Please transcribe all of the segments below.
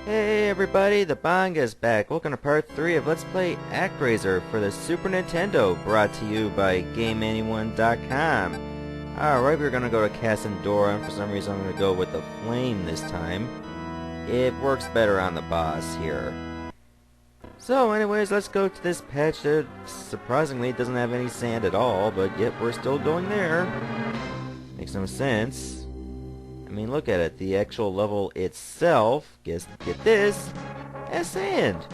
Hey everybody, the Banga's back. Welcome to part 3 of Let's Play Actraiser for the Super Nintendo, brought to you by GameAnyone.com. Alright, we're gonna go to Candora, and for some reason I'm gonna go with the flame this time. It works better on the boss here. So anyways, let's go to this patch that surprisingly doesn't have any sand at all, but yet we're still going there. Makes no sense. I mean, look at it. The actual level itself, get this, has sand.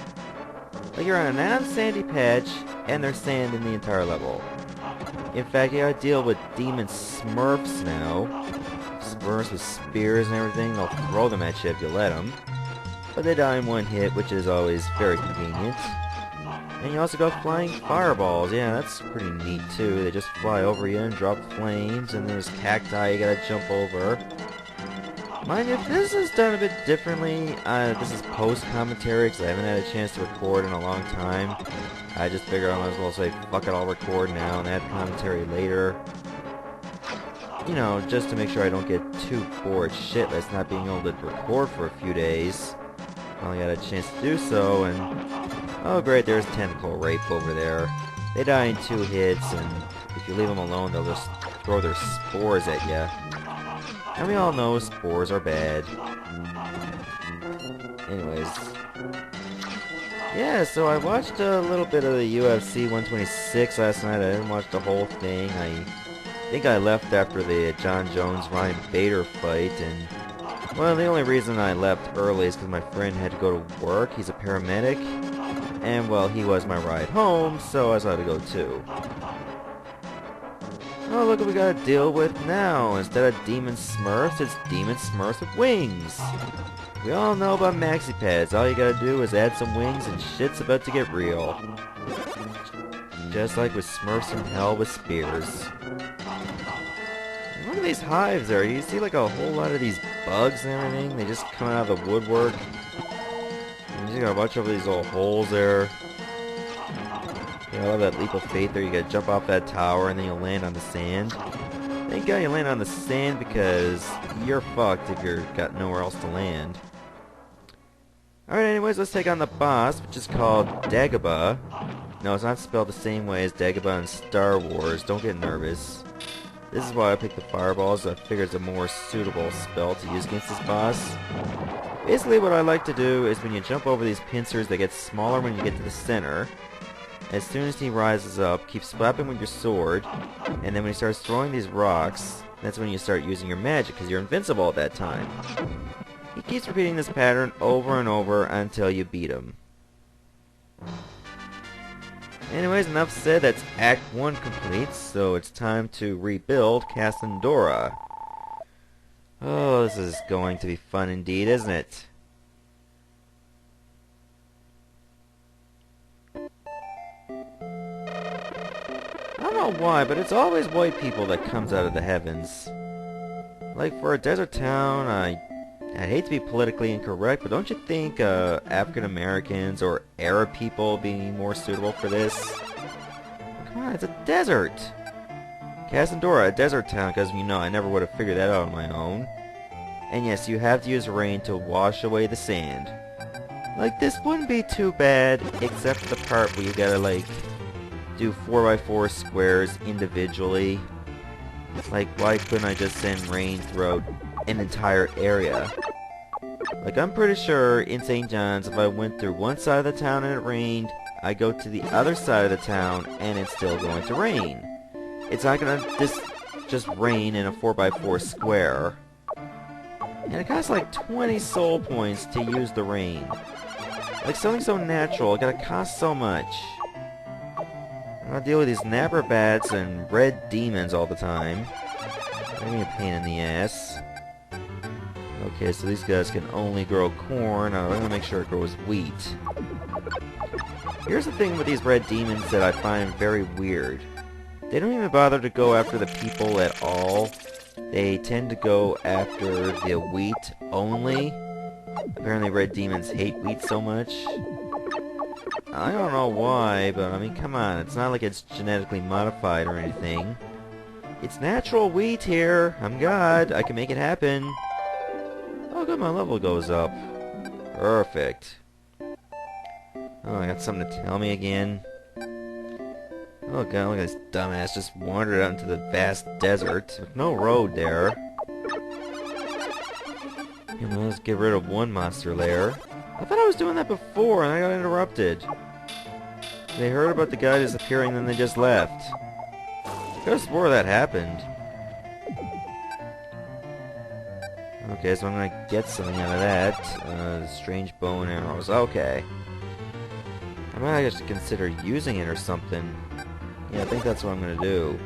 Like you're on a non-sandy patch, and there's sand in the entire level. In fact, you gotta deal with demon smurfs now. Smurfs with spears and everything. They'll throw them at you if you let them. But they die in one hit, which is always very convenient. And you also got flying fireballs. Yeah, that's pretty neat too. They just fly over you and drop flames, and there's cacti you gotta jump over. Mind you, this is done a bit differently. This is post-commentary because I haven't had a chance to record in a long time. I just figured I might as well say, fuck it, I'll record now and add commentary later. You know, just to make sure I don't get too bored shitless not being able to record for a few days. Finally got a chance to do so, and... oh great, there's tentacle rape over there. They die in 2 hits, and if you leave them alone, they'll just throw their spores at you. And we all know spores are bad. Anyways. Yeah, so I watched a little bit of the UFC 126 last night. I didn't watch the whole thing. I think I left after the John Jones-Ryan Bader fight. And, well, the only reason I left early is because my friend had to go to work. He's a paramedic. And, well, he was my ride home, so I had to go too. Oh, look what we gotta deal with now. Instead of demon smurfs, it's demon smurfs with wings. We all know about maxi pads. All you gotta do is add some wings and shit's about to get real. Just like with Smurfs from Hell with spears. And look at these hives there. You see like a whole lot of these bugs and everything? They just come out of the woodwork. And you just gotta watch over these little holes there. I love that leap of faith there. You gotta jump off that tower and then you'll land on the sand. Thank God you land on the sand because you're fucked if you've got nowhere else to land. Alright, anyways, let's take on the boss, which is called Dagobah. No, it's not spelled the same way as Dagobah in Star Wars. Don't get nervous. This is why I picked the fireballs. I figure it's a more suitable spell to use against this boss. Basically, what I like to do is when you jump over these pincers, they get smaller when you get to the center. As soon as he rises up, keep slapping with your sword, and then when he starts throwing these rocks, that's when you start using your magic, because you're invincible at that time. He keeps repeating this pattern over and over until you beat him. Anyways, enough said, that's Act 1 complete, so it's time to rebuild Candora. Oh, this is going to be fun indeed, isn't it? I don't know why, but it's always white people that comes out of the heavens. Like, for a desert town, I hate to be politically incorrect, but don't you think African Americans or Arab people would be more suitable for this? Come on, it's a desert! Candora, a desert town, because, you know, I never would have figured that out on my own. And yes, you have to use rain to wash away the sand. Like, this wouldn't be too bad, except for the part where you gotta, like, do 4x4 squares individually. Like, why couldn't I just send rain throughout an entire area? Like, I'm pretty sure in St. John's, if I went through one side of the town and it rained, I go to the other side of the town and it's still going to rain. It's not gonna just rain in a 4x4 square. And it costs like 20 soul points to use the rain. Like, something so natural, it gotta cost so much. I deal with these napper bats and red demons all the time. They're gonna be a pain in the ass. Okay, so these guys can only grow corn. I'm gonna make sure it grows wheat. Here's the thing with these red demons that I find very weird. They don't even bother to go after the people at all. They tend to go after the wheat only. Apparently red demons hate wheat so much. I don't know why, but I mean, come on, it's not like it's genetically modified or anything. It's natural wheat here. I'm God. I can make it happen. Oh good, my level goes up. Perfect. Oh, I got something to tell me again. Oh god, look at this dumbass just wandered out into the vast desert with no road there. You know, let's get rid of one monster lair. I thought I was doing that before and I got interrupted. They heard about the guy disappearing and then they just left. I could have swore that happened. Okay, so I'm gonna get something out of that. Strange bow and arrows. Okay. I might actually consider using it or something. Yeah, I think that's what I'm gonna do.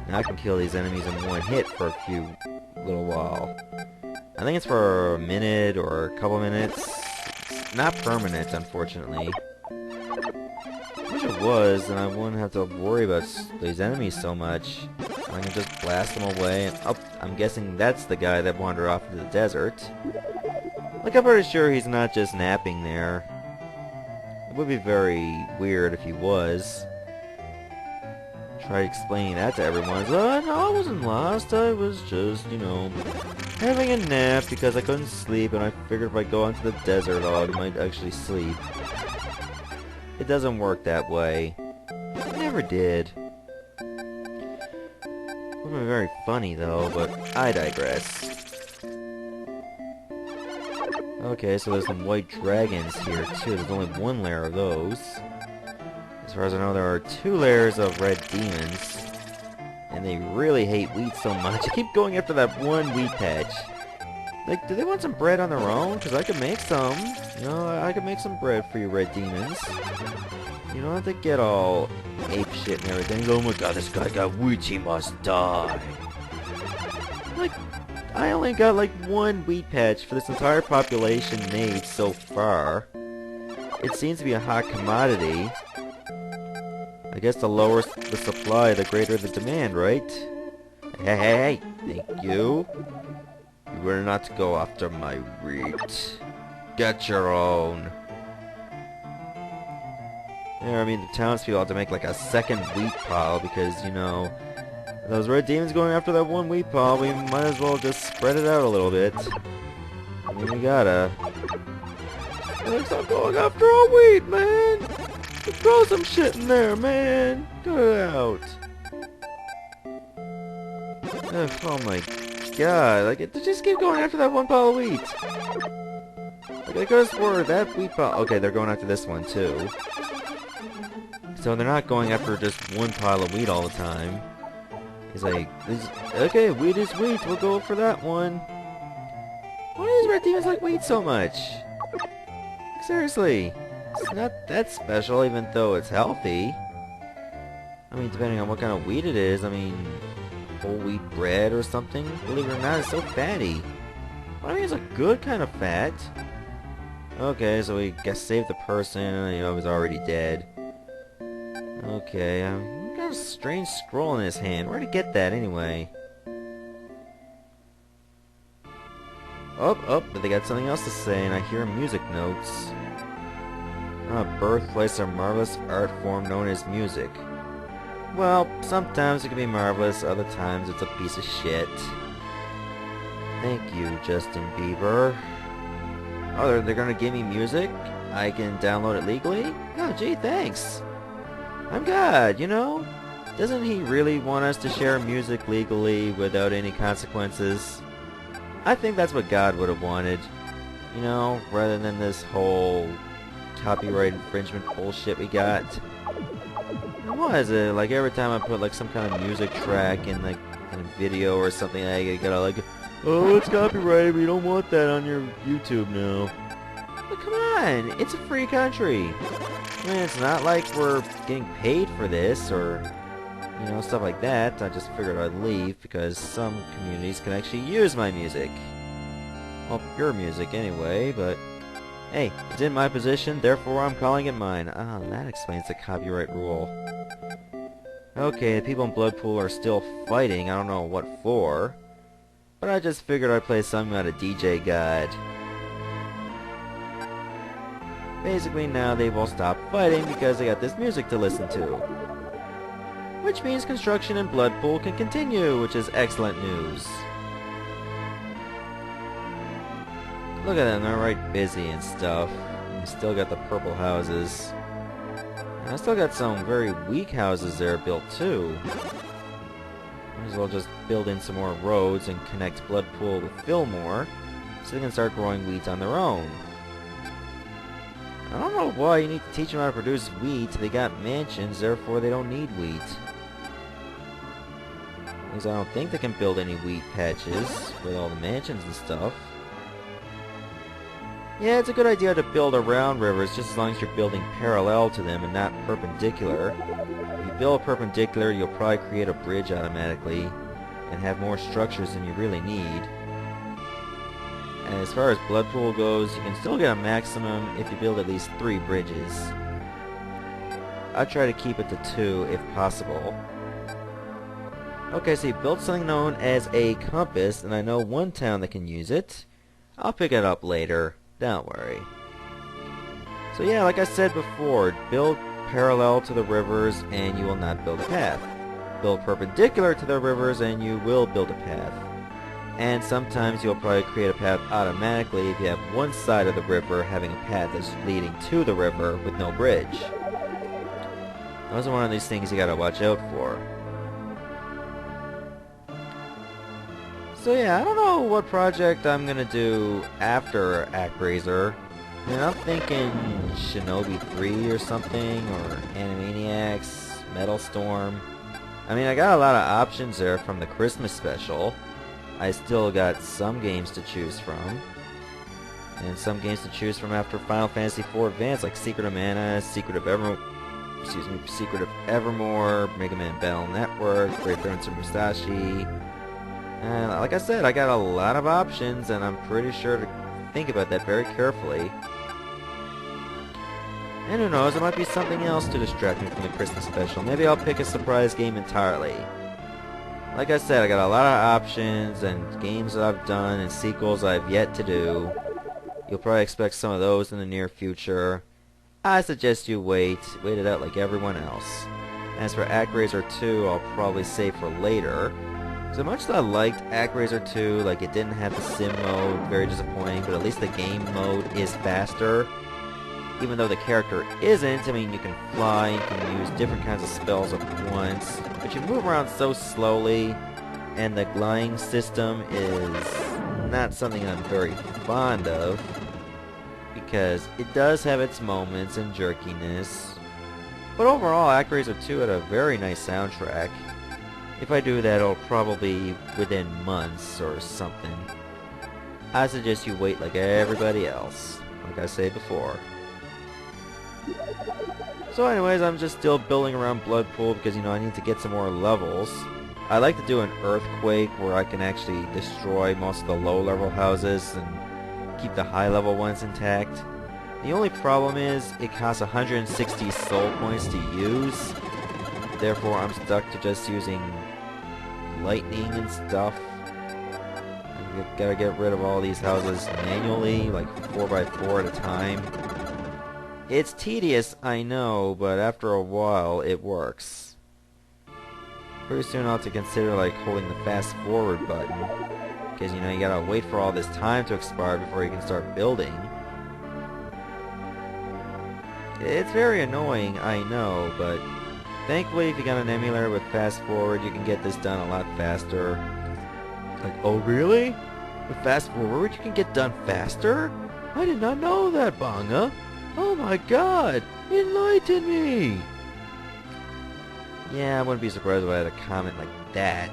Now I can kill these enemies in one hit for a little while. I think it's for a minute or a couple minutes. It's not permanent, unfortunately. I wish it was, then I wouldn't have to worry about these enemies so much. I can just blast them away, and I'm guessing that's the guy that wandered off into the desert. Like, I'm pretty sure he's not just napping there. It would be very weird if he was. Try explaining that to everyone. No, I wasn't lost. I was just, you know, having a nap because I couldn't sleep, and I figured if I go into the desert, I might actually sleep. It doesn't work that way. It never did. It would be very funny, though, but I digress. Okay, so there's some white dragons here, too. There's only one lair of those. As far as I know, there are 2 layers of red demons. And they really hate wheat so much. I keep going after that one wheat patch. Like, do they want some bread on their own? Because I could make some. You know, I could make some bread for you red demons. You don't have to get all ape shit and everything. Oh my god, this guy got wheat, he must die. Like, I only got like 1 wheat patch for this entire population made so far. It seems to be a hot commodity. I guess the lower the supply, the greater the demand, right? Hey, thank you. You were not to go after my wheat. Get your own. Yeah, I mean, the townspeople have to make like a second wheat pile because, you know, those red demons going after that one wheat pile, we might as well just spread it out a little bit. I mean, we gotta. Stop going after our wheat, man! Throw some shit in there, man! Cut it out. Ugh, oh my god, like, they just keep going after that one pile of wheat. Like, I could have swore that wheat pile. Okay, they're going after this one, too. So they're not going after just one pile of wheat all the time. He's like, okay, wheat is wheat, we'll go for that one. Why do these red demons like wheat so much? Seriously, it's not that special even though it's healthy. I mean, depending on what kind of wheat it is, I mean, whole wheat bread or something, believe it or not, it's so fatty. But I mean, it's a good kind of fat. Okay, so we guess save the person, you know, he's already dead. Okay, got a strange scroll in his hand. Where'd he get that anyway? But they got something else to say, and I hear music notes. Birthplace of marvelous art form known as music. Well, sometimes it can be marvelous, other times it's a piece of shit. Thank you, Justin Bieber. Oh, they're gonna give me music? I can download it legally? Oh, gee, thanks. I'm God, you know? Doesn't he really want us to share music legally without any consequences? I think that's what God would have wanted. You know, rather than this whole copyright infringement bullshit we got. And what is it? Like every time I put like some kind of music track in like in a video or something, I gotta like, oh, it's copyrighted, we don't want that on your YouTube now. But come on, it's a free country. I mean, it's not like we're getting paid for this or, you know, stuff like that. I just figured I'd leave because some communities can actually use my music. Well, your music anyway, but hey, it's in my position, therefore I'm calling it mine. Ah, that explains the copyright rule. Okay, the people in Bloodpool are still fighting, I don't know what for, but I just figured I'd play something out of DJ God. Basically now they've all stopped fighting because they got this music to listen to. Which means construction in Bloodpool can continue, which is excellent news. Look at them, they're right busy and stuff. And you still got the purple houses. And I still got some very weak houses there built too. Might as well just build in some more roads and connect Bloodpool with Filmore, so they can start growing wheat on their own. I don't know why you need to teach them how to produce wheat. They got mansions, therefore they don't need wheat. At least I don't think they can build any wheat patches with all the mansions and stuff. Yeah, it's a good idea to build around rivers, just as long as you're building parallel to them and not perpendicular. If you build perpendicular, you'll probably create a bridge automatically and have more structures than you really need. And as far as Bloodpool goes, you can still get a maximum if you build at least 3 bridges. I try to keep it to 2 if possible. Okay, so you built something known as a compass, and I know one town that can use it. I'll pick it up later. Don't worry. So yeah, like I said before, build parallel to the rivers and you will not build a path. Build perpendicular to the rivers and you will build a path. And sometimes you'll probably create a path automatically if you have one side of the river having a path that's leading to the river with no bridge. Those are one of these things you gotta watch out for. So yeah, I don't know what project I'm gonna do after Actraiser. I mean, I'm thinking Shinobi 3 or something, or Animaniacs, Metal Storm. I mean, I got a lot of options there from the Christmas special. I still got some games to choose from. And some games to choose from after Final Fantasy IV Advance, like Secret of Mana, Secret of Evermore, Mega Man Battle Network, Great Prince of Musashi. And like I said, I got a lot of options, and I'm pretty sure to think about that very carefully. And who knows, there might be something else to distract me from the Christmas special. Maybe I'll pick a surprise game entirely. Like I said, I got a lot of options, and games that I've done, and sequels I've yet to do. You'll probably expect some of those in the near future. I suggest you wait it out like everyone else. As for Actraiser 2, I'll probably save for later. So much as I liked Actraiser 2, like it didn't have the sim mode, very disappointing, but at least the game mode is faster. Even though the character isn't, I mean, you can fly, you can use different kinds of spells at once, but you move around so slowly, and the gliding system is not something I'm very fond of, because it does have its moments and jerkiness. But overall, Actraiser 2 had a very nice soundtrack. If I do that, it'll probably be within months or something. I suggest you wait like everybody else, like I said before. So anyways, I'm just still building around Bloodpool because, you know, I need to get some more levels. I like to do an earthquake where I can actually destroy most of the low-level houses and keep the high-level ones intact. The only problem is it costs 160 soul points to use. Therefore, I'm stuck to just using lightning and stuff. I gotta get rid of all these houses manually, like 4x4 at a time. It's tedious, I know, but after a while, it works. Pretty soon I'll have to consider, like, holding the fast forward button. Because, you know, you gotta wait for all this time to expire before you can start building. It's very annoying, I know, but thankfully, if you got an emulator with fast forward, you can get this done a lot faster. Like, oh really? With fast forward, you can get done faster? I did not know that, Banga. Oh my god! Enlighten me! Yeah, I wouldn't be surprised if I had a comment like that.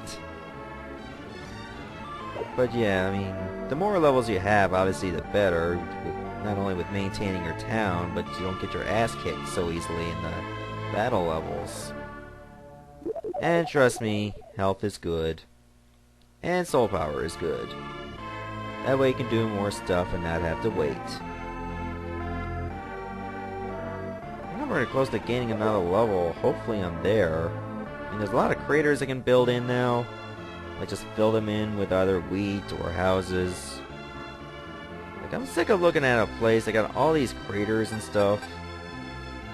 But yeah, I mean, the more levels you have, obviously the better. Not only with maintaining your town, but you don't get your ass kicked so easily in the battle levels. And trust me, health is good. And soul power is good. That way you can do more stuff and not have to wait. I'm very close to gaining another level. Hopefully I'm there. I mean, there's a lot of craters I can build in now. Like, just fill them in with either wheat or houses. Like, I'm sick of looking at a place that got all these craters and stuff.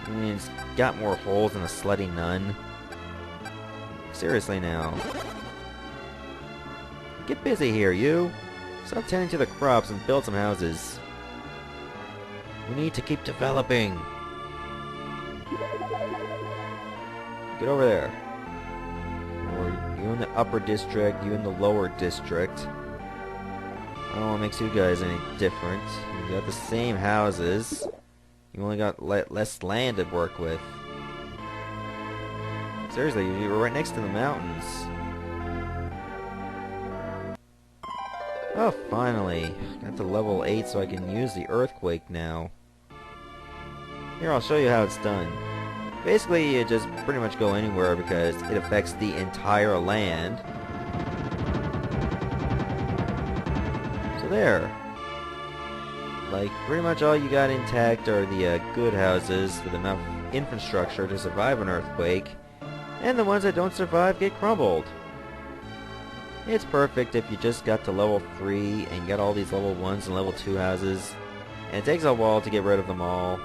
I mean, it's got more holes than a slutty nun. Seriously now. Get busy here, you. Stop tending to the crops and build some houses. We need to keep developing. Get over there. Or you in the upper district, you in the lower district. I don't know what makes you guys any different. You got the same houses. You only got less land to work with. Seriously, you were right next to the mountains. Oh, finally. Got to level 8 so I can use the earthquake now. Here, I'll show you how it's done. Basically, you just pretty much go anywhere because it affects the entire land. So there. Like, pretty much all you got intact are the good houses with enough infrastructure to survive an earthquake. And the ones that don't survive get crumbled. It's perfect if you just got to level 3 and got all these level 1s and level 2 houses. And it takes a while to get rid of them all.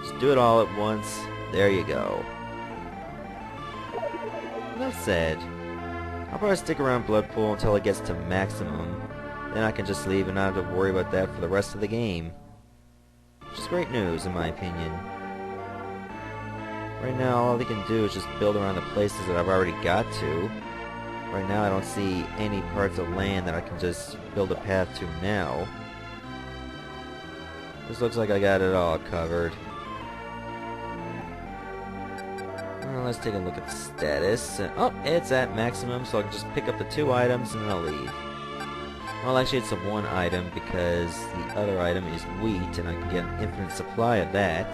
Just do it all at once. There you go. Enough said. I'll probably stick around Bloodpool until it gets to maximum. Then I can just leave and not have to worry about that for the rest of the game. Which is great news, in my opinion. Right now, all they can do is just build around the places that I've already got to. Right now, I don't see any parts of land that I can just build a path to now. This looks like I got it all covered. Well, let's take a look at the status. Oh, it's at maximum, so I can just pick up the 2 items and then I'll leave. Well, actually, it's a 1 item because the other item is wheat, and I can get an infinite supply of that.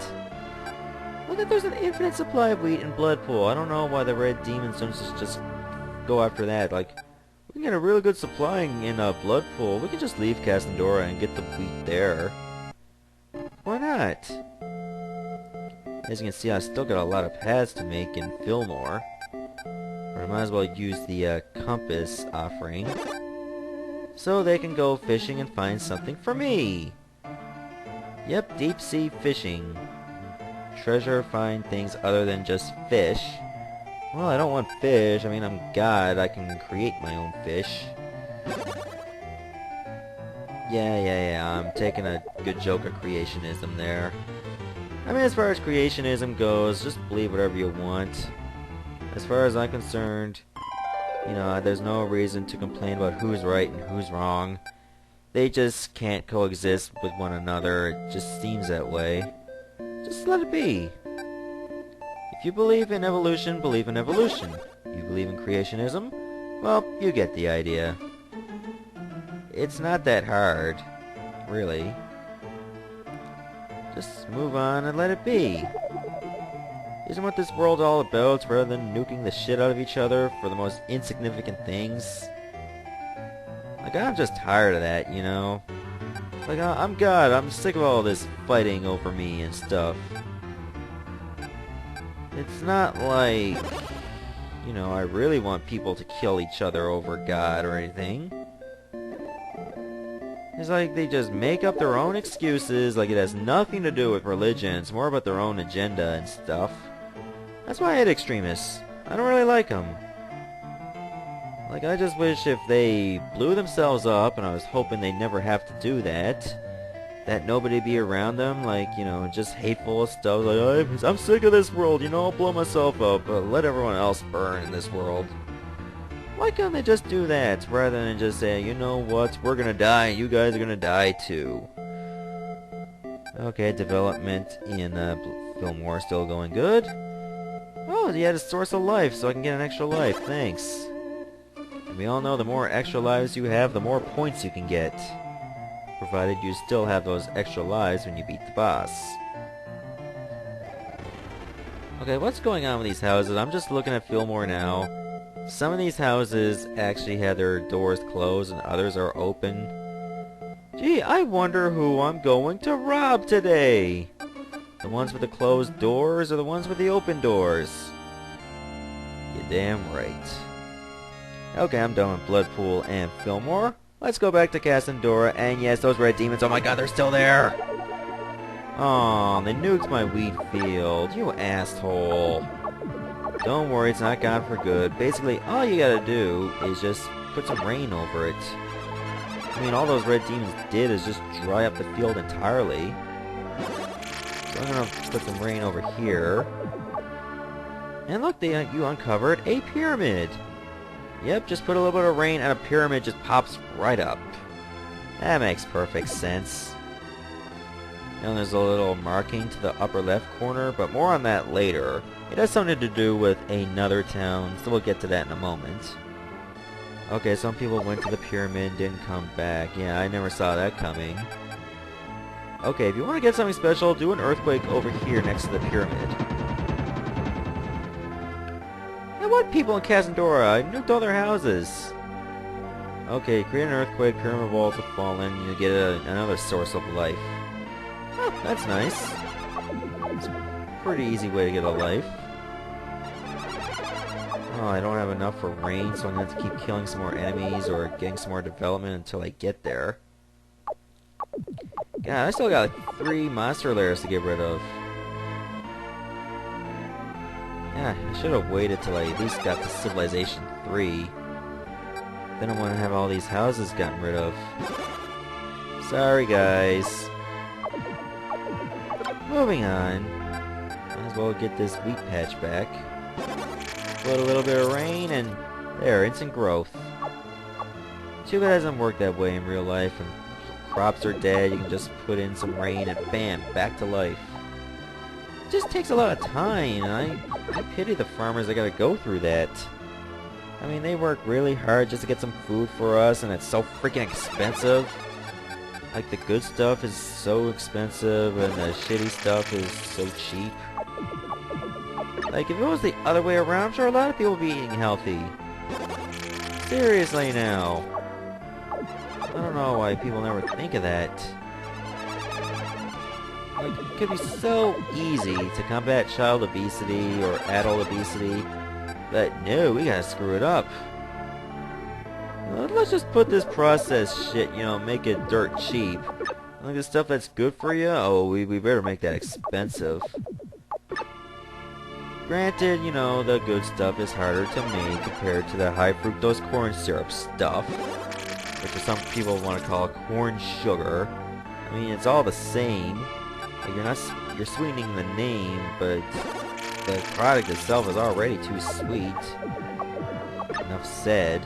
Look at, there's an infinite supply of wheat in Bloodpool. I don't know why the red demons don't just go after that. Like, we can get a really good supply in Bloodpool. We can just leave Candora and get the wheat there. Why not? As you can see, I still got a lot of paths to make in Filmore. But I might as well use the compass offering. So they can go fishing and find something for me. Yep, deep sea fishing. Treasure, find things other than just fish. Well, I don't want fish. I mean, I'm God. I can create my own fish. Yeah. I'm taking a good joke of creationism there. I mean, as far as creationism goes, just believe whatever you want. As far as I'm concerned, you know, there's no reason to complain about who's right and who's wrong. They just can't coexist with one another. It just seems that way. Just let it be. If you believe in evolution, believe in evolution. You believe in creationism? Well, you get the idea. It's not that hard, really. Just move on and let it be. Isn't what this world's all about, rather than nuking the shit out of each other for the most insignificant things? Like, I'm just tired of that, you know? Like, I'm God, I'm sick of all this fighting over me and stuff. It's not like, you know, I really want people to kill each other over God or anything. It's like they just make up their own excuses, like it has nothing to do with religion. It's more about their own agenda and stuff. That's why I hate extremists. I don't really like them. Like, I just wish if they blew themselves up, and I was hoping they'd never have to do that, that nobody'd be around them, like, you know, just hateful stuff, like, I'm sick of this world, you know, I'll blow myself up, but let everyone else burn in this world. Why can't they just do that, rather than just say, you know what, we're gonna die, you guys are gonna die too. Okay, development in Filmore still going good. Oh, you had a source of life, so I can get an extra life, thanks. And we all know the more extra lives you have, the more points you can get. Provided you still have those extra lives when you beat the boss. Okay, what's going on with these houses? I'm just looking at Filmore now. Some of these houses actually have their doors closed and others are open. Gee, I wonder who I'm going to rob today! The ones with the closed doors or the ones with the open doors? You're damn right. Okay, I'm done with Bloodpool and Filmore. Let's go back to Candora, and yes, those red demons, oh my god, they're still there! Aw, they nuked my wheat field, you asshole. Don't worry, it's not gone for good. Basically, all you gotta do is just put some rain over it. I mean, all those red demons did is just dry up the field entirely. So I'm gonna put some rain over here. And look, you uncovered a pyramid. Yep, just put a little bit of rain and a pyramid just pops right up. That makes perfect sense. And there's a little marking to the upper left corner, but more on that later. It has something to do with another town, so we'll get to that in a moment. Okay, some people went to the pyramid, didn't come back. Yeah, I never saw that coming. Okay, if you want to get something special, do an earthquake over here next to the pyramid. And what people in Candora? I nuked all their houses. Okay, create an earthquake, pyramid walls have fallen, you get another source of life. Oh, that's nice. It's a pretty easy way to get a life. Oh, I don't have enough for rain, so I'm going to have to keep killing some more enemies or getting some more development until I get there. God, I still got like 3 monster layers to get rid of. Yeah, I should have waited till I at least got to Civilization 3. Then I want to have all these houses gotten rid of. Sorry, guys. Moving on. Might as well get this wheat patch back. Put a little bit of rain and there, instant growth. Too bad it doesn't work that way in real life. When crops are dead, you can just put in some rain and bam, back to life. It just takes a lot of time, and I pity the farmers that gotta go through that. I mean, they work really hard just to get some food for us, and it's so freaking expensive. Like, the good stuff is so expensive, and the shitty stuff is so cheap. Like, if it was the other way around, I'm sure a lot of people would be eating healthy. Seriously now. I don't know why people never think of that. Like, it could be so easy to combat child obesity or adult obesity, but no, we gotta screw it up. Let's just put this processed shit, you know, make it dirt cheap. Like the stuff that's good for you, oh, we better make that expensive. Granted, you know, the good stuff is harder to make compared to the high fructose corn syrup stuff, which some people want to call corn sugar. I mean, it's all the same. Like, you're sweetening the name, but the product itself is already too sweet. Enough said.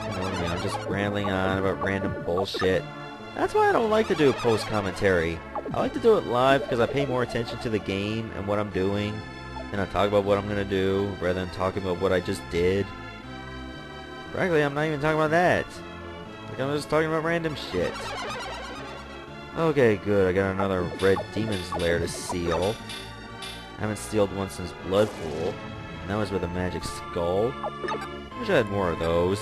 You know, I'm just rambling on about random bullshit. That's why I don't like to do post-commentary. I like to do it live because I pay more attention to the game and what I'm doing, and I talk about what I'm gonna do rather than talking about what I just did. Frankly, I'm not even talking about that. Like, I'm just talking about random shit. Okay, good. I got another red demon's lair to seal. I haven't sealed one since Bloodpool. And that was with a magic skull. Wish I had more of those.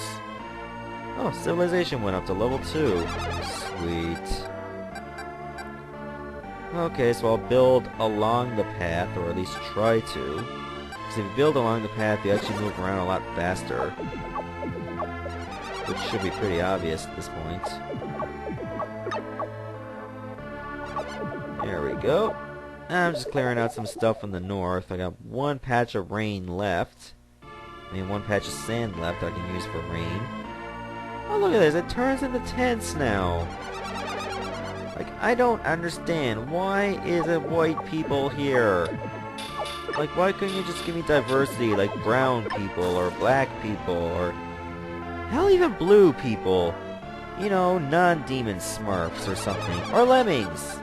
Oh, civilization went up to level 2. Sweet. Okay, so I'll build along the path, or at least try to. Because if you build along the path, you actually move around a lot faster. Which should be pretty obvious at this point. There we go. I'm just clearing out some stuff in the north. I got 1 patch of rain left. I mean, 1 patch of sand left I can use for rain. Oh, look at this. It turns into tents now. Like, I don't understand. Why is it white people here? Like, why couldn't you just give me diversity, like brown people, or black people, or hell, even blue people? You know, non-demon smurfs or something. Or lemmings.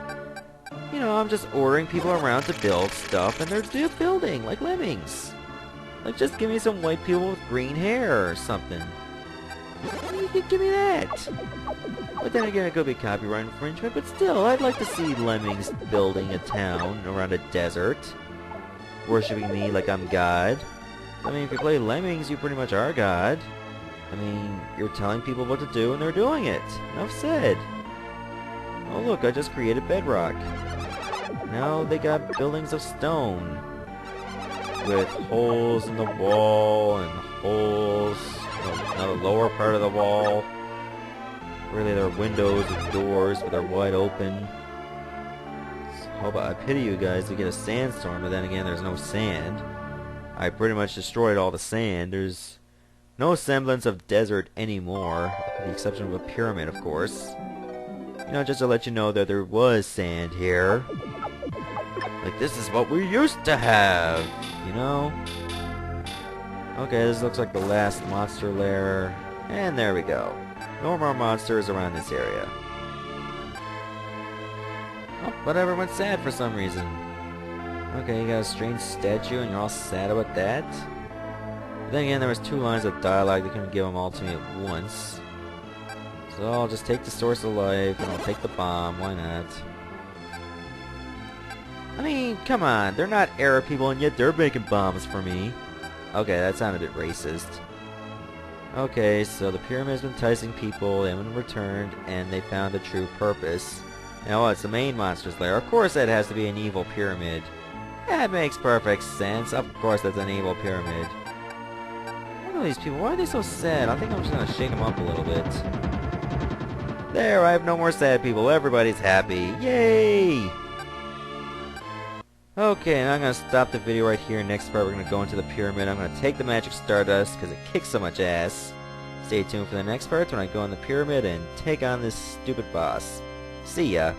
You know, I'm just ordering people around to build stuff, and they're building, like lemmings. Like, just give me some white people with green hair or something. You could give me that. But then again, it could be copyright infringement, but still, I'd like to see lemmings building a town around a desert. Worshipping me like I'm God. I mean, if you play lemmings, you pretty much are God. I mean, you're telling people what to do, and they're doing it. Enough said. Oh look, I just created bedrock. Now they got buildings of stone. With holes in the wall, and holes in the lower part of the wall. Really, they're windows and doors, but they're wide open. So, I pity you guys to get a sandstorm, but then again, there's no sand. I pretty much destroyed all the sand. There's No semblance of desert anymore, with the exception of a pyramid, of course. You know, just to let you know that there was sand here. Like, this is what we used to have, you know? Okay, this looks like the last monster lair. And there we go. No more monsters around this area. Oh, but everyone's sad for some reason. Okay, you got a strange statue and you're all sad about that? But then again, there was 2 lines of dialogue. They couldn't give them all to me at once. So I'll just take the source of life and I'll take the bomb. Why not? I mean, come on. They're not Arab people and yet they're making bombs for me. Okay, that sounded a bit racist. Okay, so the pyramid's been enticing people, they haven't returned, and they found a true purpose. And oh, it's the main monster's lair. Of course that has to be an evil pyramid. That makes perfect sense. Of course that's an evil pyramid. Look at these people. Why are they so sad? I think I'm just gonna shake them up a little bit. There, I have no more sad people. Everybody's happy. Yay! Okay, and I'm going to stop the video right here. Next part, we're going to go into the pyramid. I'm going to take the magic stardust because it kicks so much ass. Stay tuned for the next part when I go in the pyramid and take on this stupid boss. See ya!